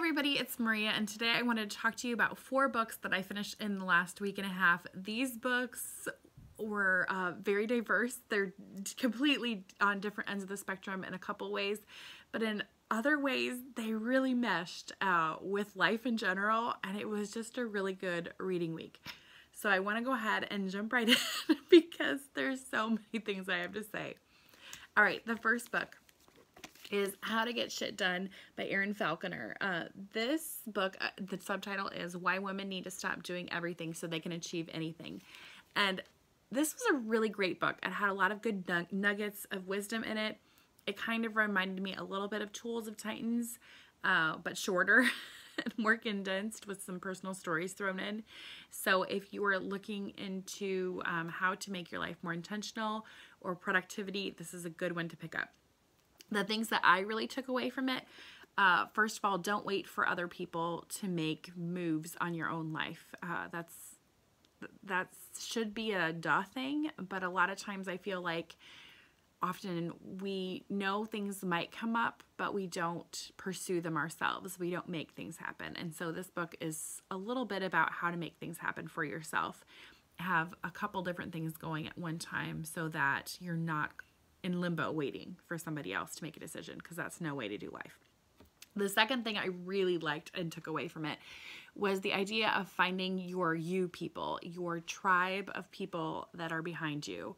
everybody, it's Maria, and today I wanted to talk to you about 4 books that I finished in the last week and a half. These books were very diverse. They're completely on different ends of the spectrum in a couple ways, but in other ways they really meshed with life in general, and it was just a really good reading week. So I want to go ahead and jump right in because there's so many things I have to say. All right, the first book is How to Get Shit Done by Erin Falconer. This book, the subtitle is Why Women Need to Stop Doing Everything So They Can Achieve Anything. And this was a really great book. It had a lot of good nuggets of wisdom in it. It kind of reminded me a little bit of Tools of Titans, but shorter and more condensed with some personal stories thrown in. So if you are looking into how to make your life more intentional or productivity, this is a good one to pick up. The things that I really took away from it, first of all, don't wait for other people to make moves on your own life. That should be a duh thing, but a lot of times I feel like often we know things might come up, but we don't pursue them ourselves. We don't make things happen. And so this book is a little bit about how to make things happen for yourself. Have a couple different things going at one time so that you're not in limbo waiting for somebody else to make a decision, because that's no way to do life. The second thing I really liked and took away from it was the idea of finding your you people, your tribe of people that are behind you,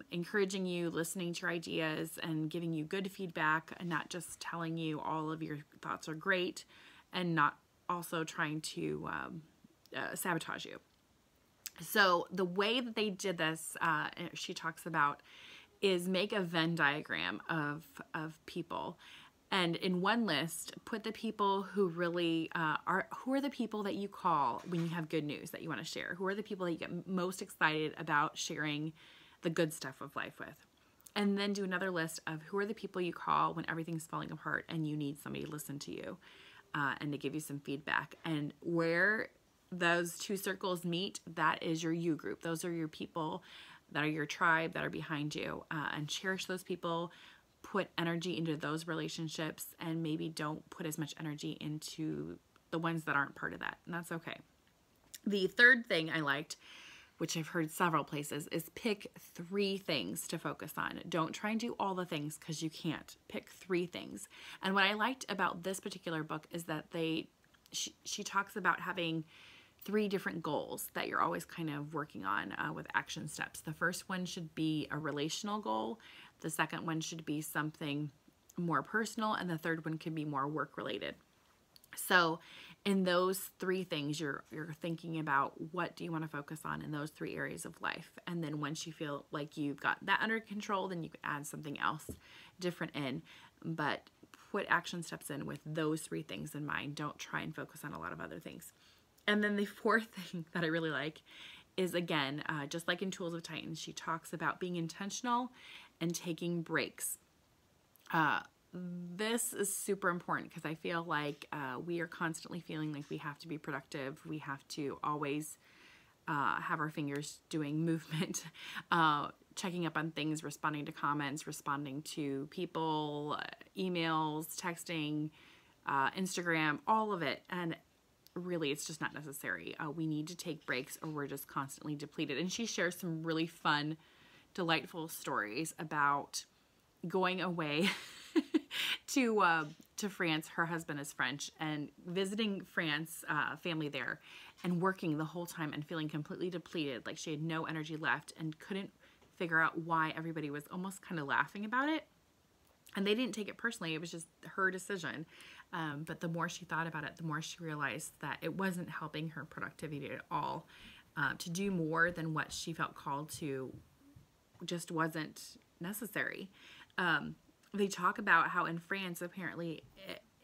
encouraging you, listening to your ideas, and giving you good feedback, and not just telling you all of your thoughts are great, and not also trying to sabotage you. So the way that they did this, she talks about, is make a Venn diagram of people, and in one list put the people who really who are the people that you call when you have good news that you want to share, who are the people that you get most excited about sharing the good stuff of life with, and then do another list of who are the people you call when everything's falling apart and you need somebody to listen to you and to give you some feedback. And where those two circles meet, that is your you group. Those are your people that are your tribe, that are behind you, and cherish those people, put energy into those relationships, and maybe don't put as much energy into the ones that aren't part of that, and that's okay. The third thing I liked, which I've heard several places, is pick 3 things to focus on. Don't try and do all the things, because you can't. Pick 3 things. And what I liked about this particular book is that she talks about having 3 different goals that you're always kind of working on with action steps. The first one should be a relational goal. The second one should be something more personal. And the third one could be more work related. So in those 3 things, you're thinking about what do you want to focus on in those 3 areas of life. And then once you feel like you've got that under control, then you can add something else different in. But put action steps in with those 3 things in mind. Don't try and focus on a lot of other things. And then the fourth thing that I really like is, again, just like in Tools of Titans, she talks about being intentional and taking breaks. This is super important because I feel like we are constantly feeling like we have to be productive. We have to always have our fingers doing movement, checking up on things, responding to comments, responding to people, emails, texting, Instagram, all of it. And really, it's just not necessary. We need to take breaks or we're just constantly depleted. And she shares some really fun, delightful stories about going away to France. Her husband is French, and visiting France, family there, and working the whole time and feeling completely depleted, like she had no energy left and couldn't figure out why everybody was almost kind of laughing about it. And they didn't take it personally. It was just her decision. But the more she thought about it, the more she realized that it wasn't helping her productivity at all. To do more than what she felt called to just wasn't necessary. They talk about how in France, apparently,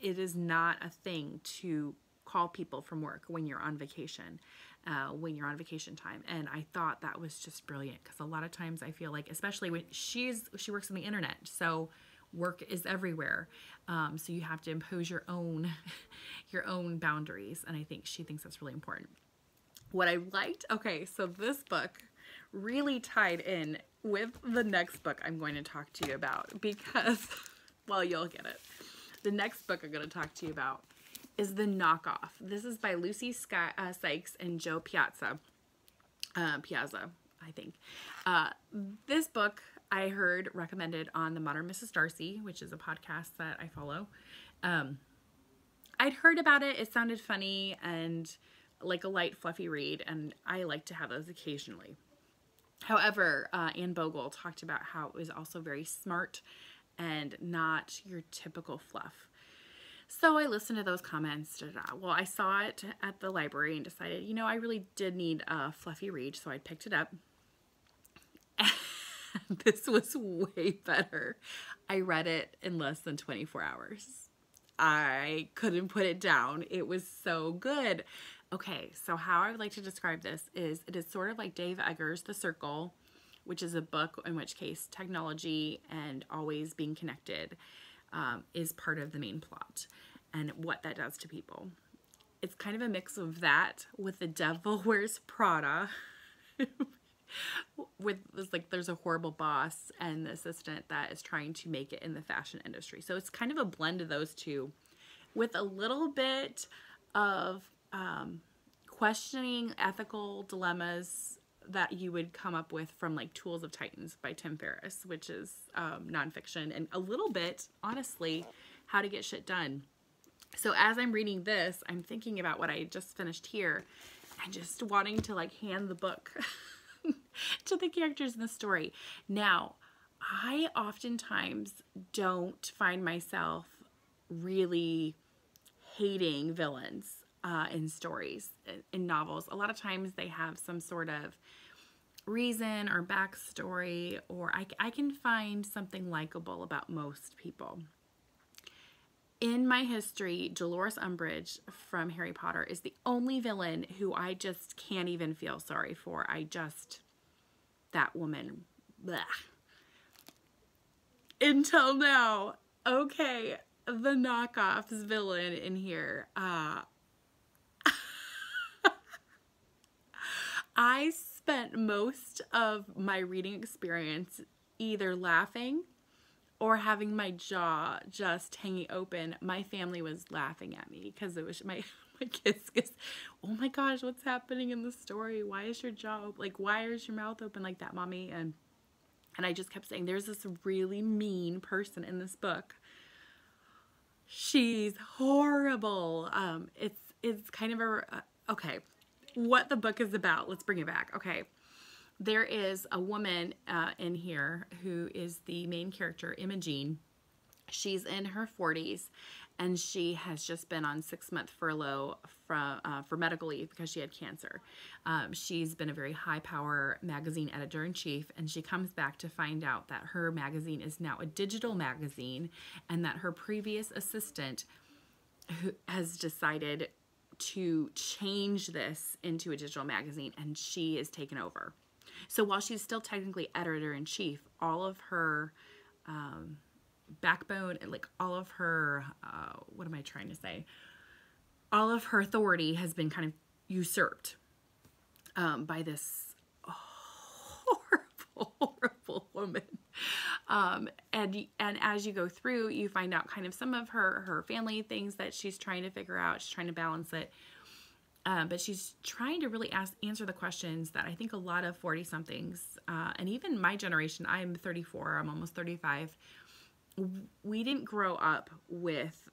it is not a thing to call people from work when you're on vacation, when you're on vacation time. And I thought that was just brilliant, because a lot of times I feel like, especially when she works on the internet, so work is everywhere. So you have to impose your own boundaries. And I think she thinks that's really important. What I liked, okay, so this book really tied in with the next book I'm going to talk to you about, because, well, you'll get it. The next book I'm going to talk to you about is The Knockoff. This is by Lucy Sykes and Joe Piazza, I think. This book I heard recommended on the Modern Mrs. Darcy, which is a podcast that I follow. I'd heard about it. It sounded funny and like a light, fluffy read, and I like to have those occasionally. However, Anne Bogle talked about how it was also very smart and not your typical fluff. So I listened to those comments. Well, I saw it at the library and decided, you know, I really did need a fluffy read, so I picked it up. And this was way better. I read it in less than 24 hours. I couldn't put it down. It was so good. Okay, so how I would like to describe this is it is sort of like Dave Eggers' The Circle, which is a book in which case technology and always being connected is part of the main plot and what that does to people. It's kind of a mix of that with The Devil Wears Prada. There's a horrible boss and the assistant that is trying to make it in the fashion industry. So it's kind of a blend of those two with a little bit of questioning ethical dilemmas that you would come up with from like Tools of Titans by Tim Ferriss, which is nonfiction, and a little bit, honestly, how to get shit done. So as I'm reading this, I'm thinking about what I just finished here and just wanting to like hand the book to the characters in the story. Now, I oftentimes don't find myself really hating villains in stories, in novels. A lot of times they have some sort of reason or backstory, or I can find something likable about most people. In my history, Dolores Umbridge from Harry Potter is the only villain who I just can't even feel sorry for. That woman, bleh. Until now. Okay, The Knockoff's villain in here. I spent most of my reading experience either laughing or having my jaw just hanging open. My family was laughing at me because it was my kids goes, oh my gosh, what's happening in the story? Why is your jaw open? Like, why is your mouth open like that, Mommy? And I just kept saying, there's this really mean person in this book. She's horrible. It's kind of okay. What the book is about. Let's bring it back. Okay. There is a woman in here who is the main character, Imogen. She's in her 40s, and she has just been on 6-month furlough for medical leave because she had cancer. She's been a very high-power magazine editor-in-chief, and she comes back to find out that her magazine is now a digital magazine, and that her previous assistant has decided to change this into a digital magazine, and she is taken over. So while she's still technically editor-in-chief, all of her backbone, like all of her, what am I trying to say? All of her authority has been kind of usurped by this horrible woman. And as you go through, you find out kind of some of her family things that she's trying to figure out. She's trying to balance it. But she's trying to really answer the questions that I think a lot of 40-somethings, and even my generation, I'm 34, I'm almost 35, we didn't grow up with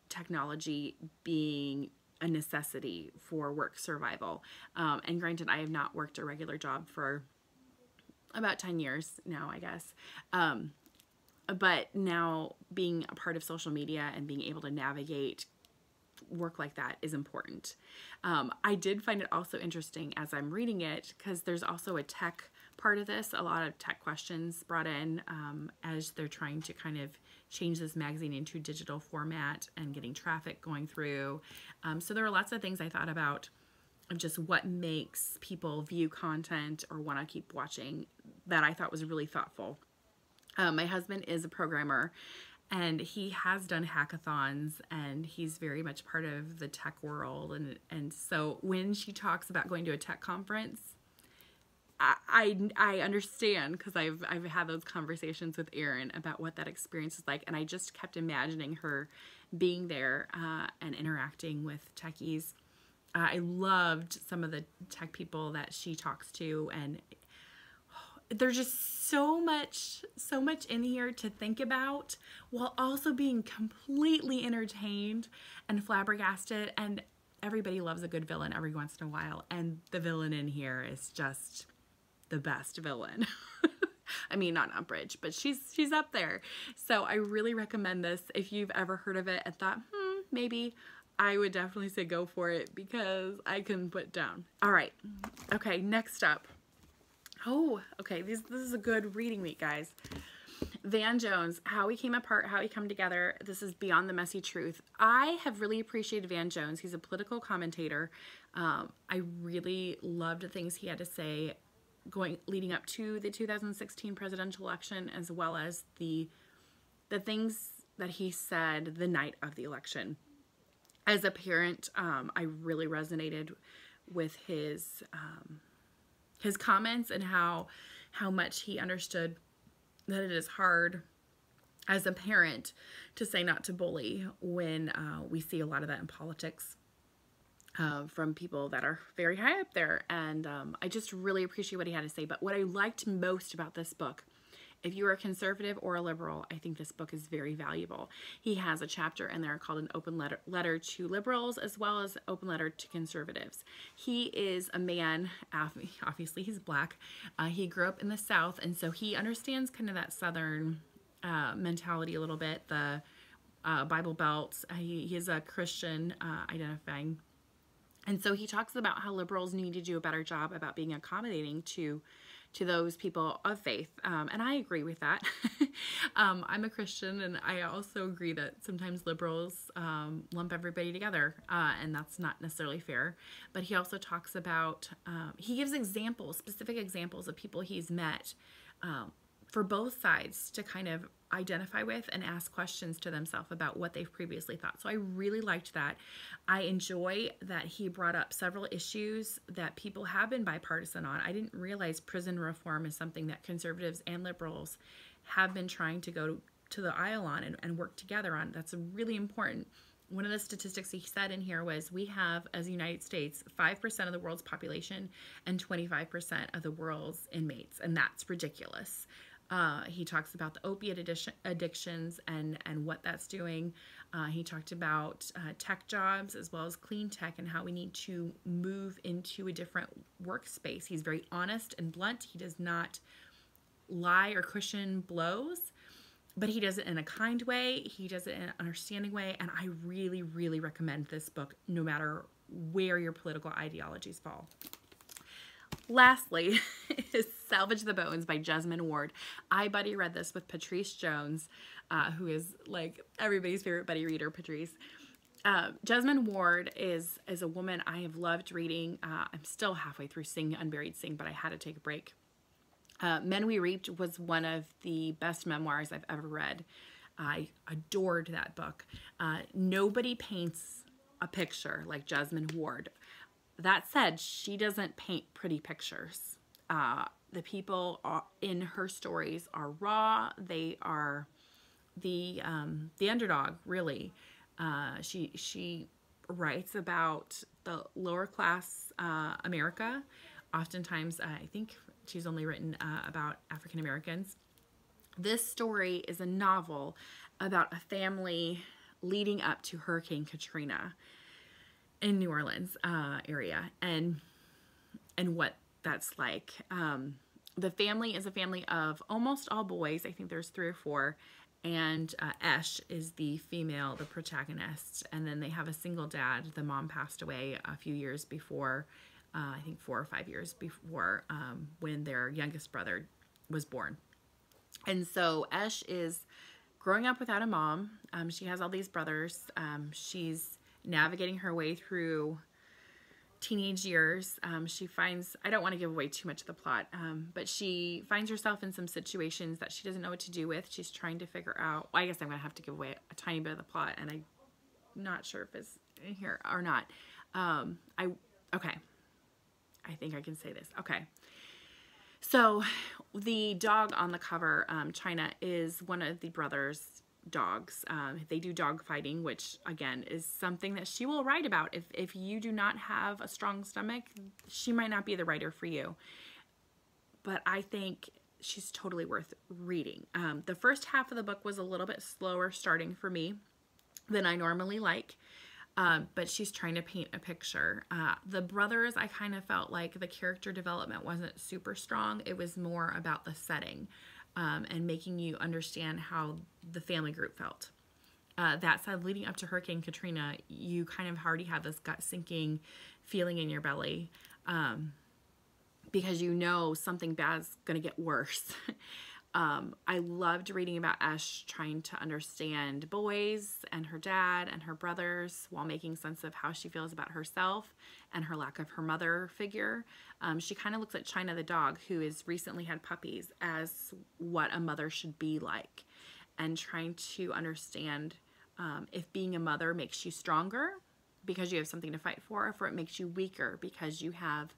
technology being a necessity for work survival. And granted, I have not worked a regular job for about 10 years now, I guess. But now being a part of social media and being able to navigate work like that is important. I did find it also interesting as I'm reading it, because there's also a tech part of this, a lot of tech questions brought in as they're trying to kind of change this magazine into digital format and getting traffic going through. So there were lots of things I thought about of just what makes people view content or want to keep watching that I thought was really thoughtful. My husband is a programmer, and he has done hackathons, and he's very much part of the tech world. And so when she talks about going to a tech conference, I understand, because I've had those conversations with Erin about what that experience is like, and I just kept imagining her being there and interacting with techies. I loved some of the tech people that she talks to, and there's just so much in here to think about, while also being completely entertained and flabbergasted. And everybody loves a good villain every once in a while, and the villain in here is just the best villain. I mean, not Umbridge, but she's up there. So I really recommend this. If you've ever heard of it and thought, maybe, I would definitely say go for it, because I couldn't put down. All right. Okay, next up. Oh, okay. This is a good reading week, guys. Van Jones, How We Came Apart, How We Come Together. This is Beyond the Messy Truth. I have really appreciated Van Jones. He's a political commentator. I really loved the things he had to say leading up to the 2016 presidential election, as well as the things that he said the night of the election. As a parent, I really resonated with his comments, and how much he understood that it is hard as a parent to say not to bully when we see a lot of that in politics from people that are very high up there. And I just really appreciate what he had to say. But what I liked most about this book, if you are a conservative or a liberal, I think this book is very valuable. He has a chapter in there called An Open Letter to Liberals, as well as Open Letter to Conservatives. He is a man, obviously he's Black. He grew up in the South, and so he understands kind of that Southern mentality a little bit, the Bible Belt. He is a Christian identifying. And so he talks about how liberals need to do a better job about being accommodating to those people of faith. And I agree with that. I'm a Christian, and I also agree that sometimes liberals lump everybody together, and that's not necessarily fair. But he also talks about, he gives examples, specific examples of people he's met for both sides to kind of identify with and ask questions to themselves about what they've previously thought. So I really liked that. I enjoy that he brought up several issues that people have been bipartisan on. I didn't realize prison reform is something that conservatives and liberals have been trying to go to the aisle on and work together on. That's really important. One of the statistics he said in here was we have, as the United States, 5% of the world's population and 25% of the world's inmates, and that's ridiculous. He talks about the opiate addictions and what that's doing. He talked about tech jobs as well as clean tech, and how we need to move into a different workspace. He's very honest and blunt. He does not lie or cushion blows, but he does it in a kind way. He does it in an understanding way, and I really, really recommend this book no matter where your political ideologies fall. Lastly is Salvage the Bones by Jesmyn Ward. I buddy read this with Patrice Jones, who is like everybody's favorite buddy reader, Patrice. Jesmyn Ward is a woman I have loved reading. I'm still halfway through Sing, Unburied Sing, but I had to take a break. Men We Reaped was one of the best memoirs I've ever read. I adored that book. Nobody paints a picture like Jesmyn Ward. That said, she doesn't paint pretty pictures. The people in her stories are raw. They are the underdog, really. She writes about the lower class America. Oftentimes, I think she's only written about African Americans. This story is a novel about a family leading up to Hurricane Katrina in New Orleans area, and what that's like. The family is a family of almost all boys. I think there's 3 or 4, and Esh is the female, the protagonist, and then they have a single dad. The mom passed away a few years before, I think 4 or 5 years before, when their youngest brother was born. And so Esh is growing up without a mom. She has all these brothers. She's navigating her way through teenage years. She finds, I don't want to give away too much of the plot, but she finds herself in some situations that she doesn't know what to do with. She's trying to figure out, well, I guess I'm going to have to give away a tiny bit of the plot, and I'm not sure if it's in here or not. Okay. I think I can say this. Okay. So the dog on the cover, China, is one of the brothers' dogs. They do dog fighting, which again is something that she will write about. If you do not have a strong stomach, she might not be the writer for you. But I think she's totally worth reading. The first half of the book was a little bit slower starting for me than I normally like. But she's trying to paint a picture. The brothers, I kind of felt like the character development wasn't super strong. It was more about the setting and making you understand how the family group felt. That said, leading up to Hurricane Katrina, you kind of already have this gut-sinking feeling in your belly because you know something bad's going to get worse. I loved reading about Esh trying to understand boys and her dad and her brothers while making sense of how she feels about herself and her lack of her mother figure. She kind of looks at China the dog, who has recently had puppies, as what a mother should be like, and trying to understand if being a mother makes you stronger because you have something to fight for, or if it makes you weaker because you have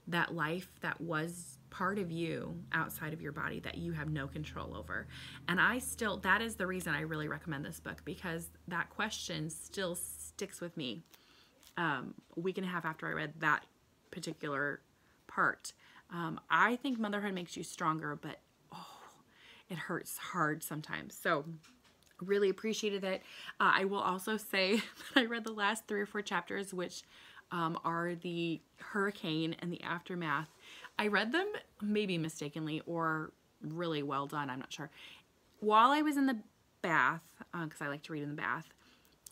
that life that was part of you outside of your body that you have no control over. And that is the reason I really recommend this book, because that question still sticks with me a week and a half after I read that particular part. I think motherhood makes you stronger, but it hurts hard sometimes. So really appreciated it. I will also say that I read the last 3 or 4 chapters, which are the hurricane and the aftermath. I read them maybe mistakenly or really well done, I'm not sure, while I was in the bath, because I like to read in the bath.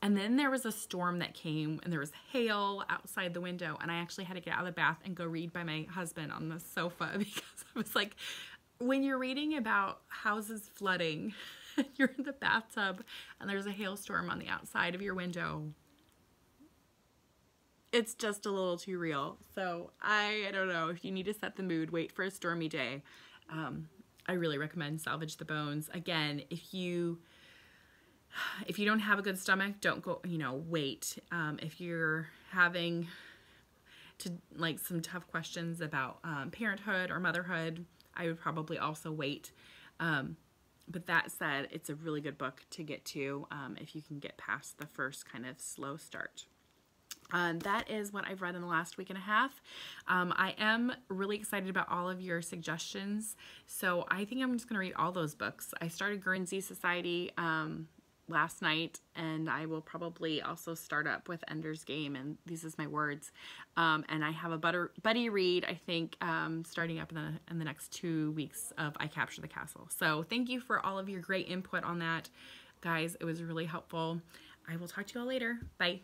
And then there was a storm that came and there was hail outside the window, and I actually had to get out of the bath and go read by my husband on the sofa, because I was like, when you're reading about houses flooding, you're in the bathtub and there's a hailstorm on the outside of your window, it's just a little too real. So I don't know, if you need to set the mood, wait for a stormy day. I really recommend Salvage the Bones. Again, if you don't have a good stomach, don't go, wait. If you're having some tough questions about parenthood or motherhood, I would probably also wait. But that said, it's a really good book to get to if you can get past the first kind of slow start. That is what I've read in the last week and a half. I am really excited about all of your suggestions, so I think I'm just going to read all those books. I started Guernsey Society last night, and I will probably also start up with Ender's Game, and These Is My Words. And I have a buddy read, I think, starting up in the next 2 weeks of I Capture the Castle. So thank you for all of your great input on that, guys. It was really helpful. I will talk to you all later. Bye.